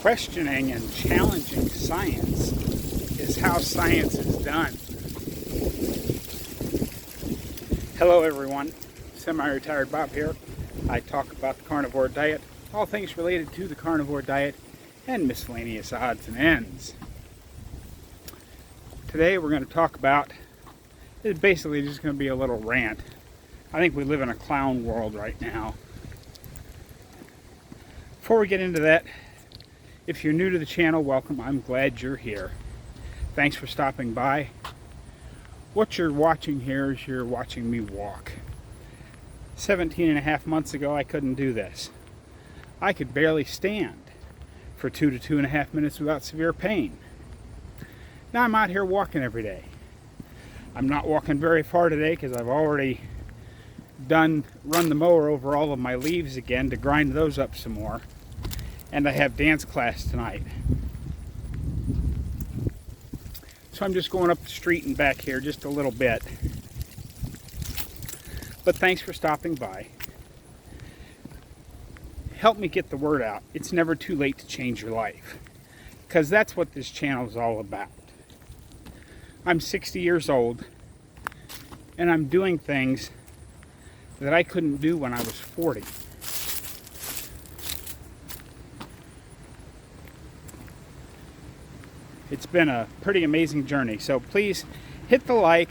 questioning and challenging science is how science is done. Hello everyone, semi-retired Bob here. I talk about the carnivore diet, all things related to the carnivore diet, and miscellaneous odds and ends. Today we're going to talk about, it's basically just going to be a little rant. I think we live in a clown world right now. Before we get into that, if you're new to the channel, welcome. I'm glad you're here. Thanks for stopping by. What you're watching here is you're watching me walk. 17 and a half months ago, I couldn't do this. I could barely stand for 2 to 2.5 minutes without severe pain. Now I'm out here walking every day. I'm not walking very far today because I've already run the mower over all of my leaves again to grind those up some more. And I have dance class tonight. So I'm just going up the street and back here just a little bit. But thanks for stopping by. Help me get the word out. It's never too late to change your life. Because that's what this channel is all about. I'm 60 years old. And I'm doing things that I couldn't do when I was 40. It's been a pretty amazing journey. So please hit the like.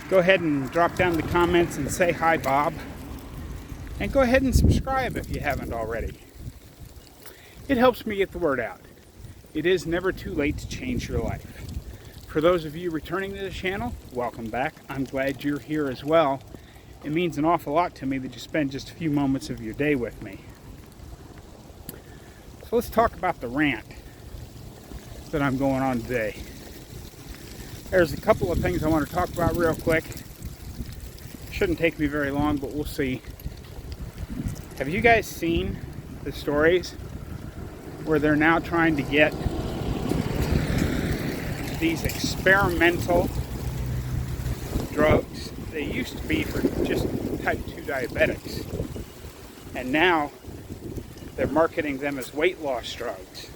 Go ahead and drop down the comments and say hi, Bob. And go ahead and subscribe if you haven't already. It helps me get the word out. It is never too late to change your life. For those of you returning to the channel, welcome back. I'm glad you're here as well. It means an awful lot to me that you spend just a few moments of your day with me. So let's talk about the rant that I'm going on today. There's a couple of things I want to talk about real quick. Shouldn't take me very long, but we'll see. Have you guys seen the stories where they're now trying to get these experimental drugs? They used to be for just type 2 diabetics, and now they're marketing them as weight loss drugs.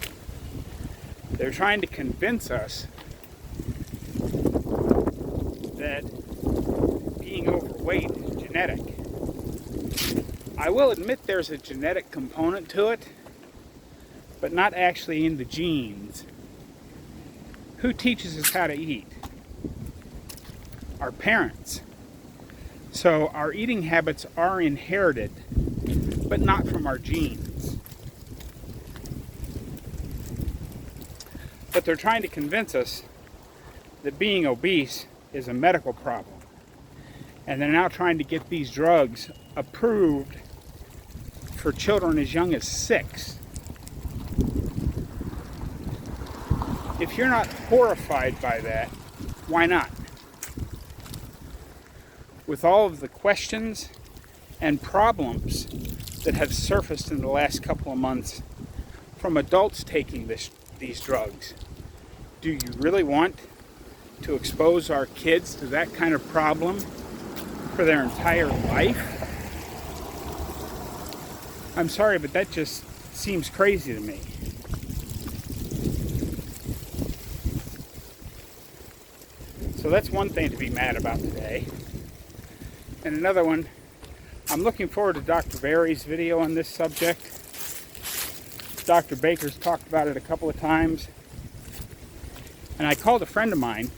They're trying to convince us that being overweight is genetic. I will admit there's a genetic component to it, but not actually in the genes. Who teaches us how to eat? Our parents. So our eating habits are inherited, but not from our genes. But they're trying to convince us that being obese is a medical problem. And they're now trying to get these drugs approved for children as young as 6. If you're not horrified by that, why not? With all of the questions and problems that have surfaced in the last couple of months from adults taking these drugs, do you really want to expose our kids to that kind of problem for their entire life? I'm sorry, but that just seems crazy to me. So that's one thing to be mad about today. And another one, I'm looking forward to Dr. Berry's video on this subject. Dr. Baker's talked about it a couple of times. And I called a friend of mine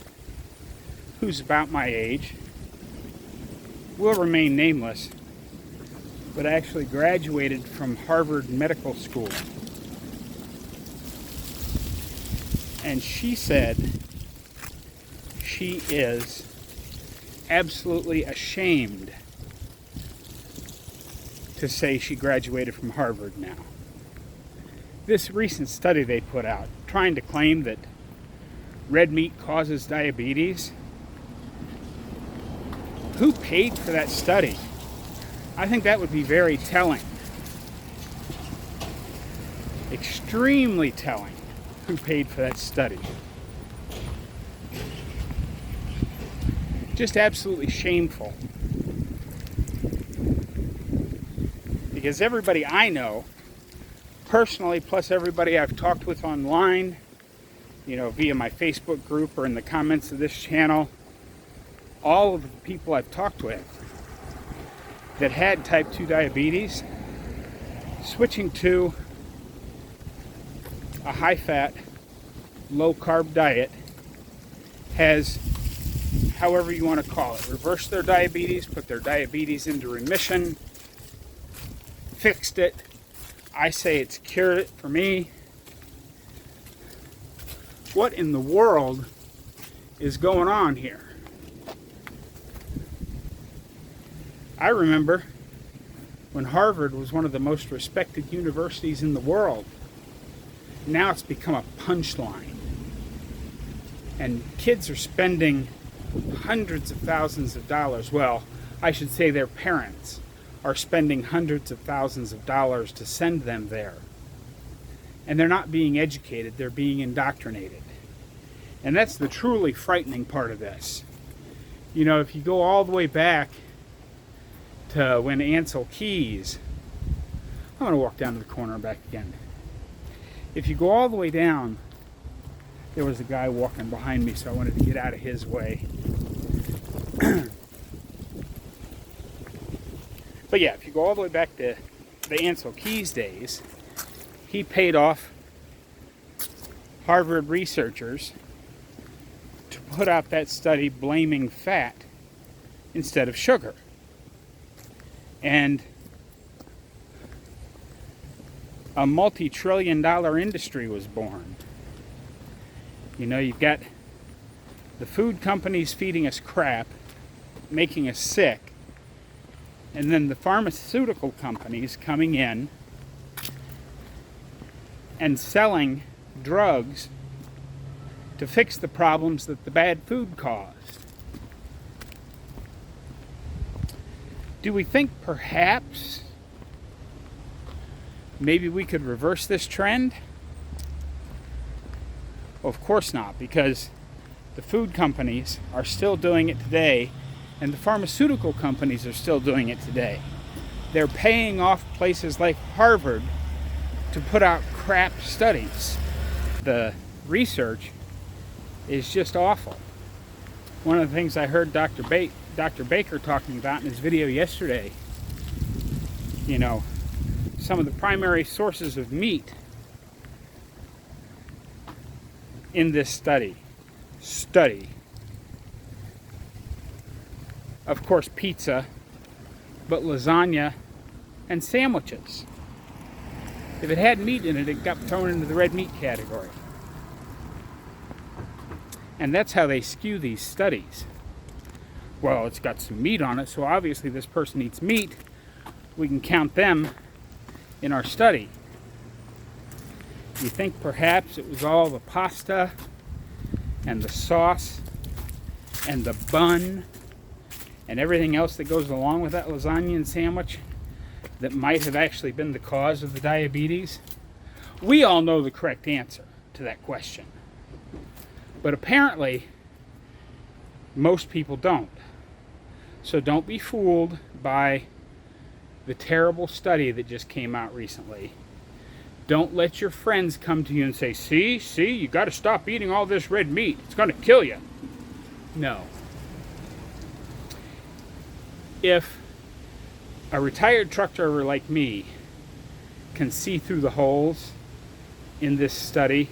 who's about my age, will remain nameless, but actually graduated from Harvard Medical School. And she said she is absolutely ashamed to say she graduated from Harvard now. This recent study they put out, trying to claim that red meat causes diabetes. Who paid for that study? I think that would be very telling. Extremely telling who paid for that study. Just absolutely shameful. Because everybody I know personally, plus everybody I've talked with online, via my Facebook group or in the comments of this channel, all of the people I've talked with that had type 2 diabetes, switching to a high-fat, low-carb diet has, however you want to call it, reversed their diabetes, put their diabetes into remission, fixed it. I say it's cured it for me. What in the world is going on here? I remember when Harvard was one of the most respected universities in the world. Now it's become a punchline. And kids are spending hundreds of thousands of dollars. Well, I should say their parents are spending hundreds of thousands of dollars to send them there. And they're not being educated, they're being indoctrinated. And that's the truly frightening part of this. If you go all the way back to when Ansel Keys, I'm going to walk down to the corner and back again. If you go all the way down, there was a guy walking behind me, so I wanted to get out of his way. But yeah, if you go all the way back to the Ansel Keys days, he paid off Harvard researchers to put out that study blaming fat instead of sugar. And a multi-trillion-dollar industry was born. You've got the food companies feeding us crap, making us sick, and then the pharmaceutical companies coming in and selling drugs to fix the problems that the bad food caused. Do we think perhaps maybe we could reverse this trend? Well, of course not, because the food companies are still doing it today, and the pharmaceutical companies are still doing it today. They're paying off places like Harvard to put out crap studies. The research is just awful. One of the things I heard Dr. Baker talking about in his video yesterday, some of the primary sources of meat in this study. Of course, pizza, but lasagna and sandwiches. If it had meat in it, it got thrown into the red meat category. And that's how they skew these studies. Well, it's got some meat on it, so obviously this person eats meat. We can count them in our study. You think perhaps it was all the pasta and the sauce and the bun and everything else that goes along with that lasagna and sandwich that might have actually been the cause of the diabetes? We all know the correct answer to that question. But apparently, most people don't. So don't be fooled by the terrible study that just came out recently. Don't let your friends come to you and say, see, you got to stop eating all this red meat. It's going to kill you. No. If a retired truck driver like me can see through the holes in this study,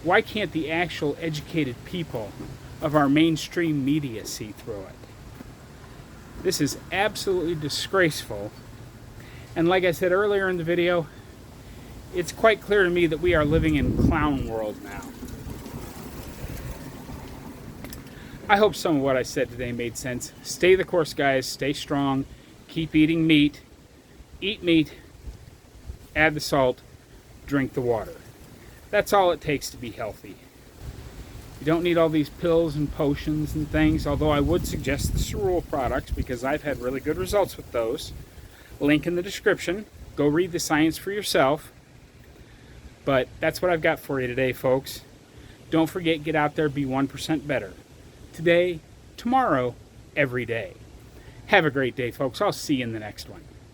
why can't the actual educated people of our mainstream media see through it? This is absolutely disgraceful. And like I said earlier in the video, it's quite clear to me that we are living in clown world now. I hope some of what I said today made sense. Stay the course, guys. Stay strong. Keep eating meat. Eat meat. Add the salt. Drink the water. That's all it takes to be healthy. You don't need all these pills and potions and things, although I would suggest the Cerule products because I've had really good results with those. Link in the description. Go read the science for yourself. But that's what I've got for you today, folks. Don't forget, get out there, be 1% better. Today, tomorrow, every day. Have a great day, folks. I'll see you in the next one.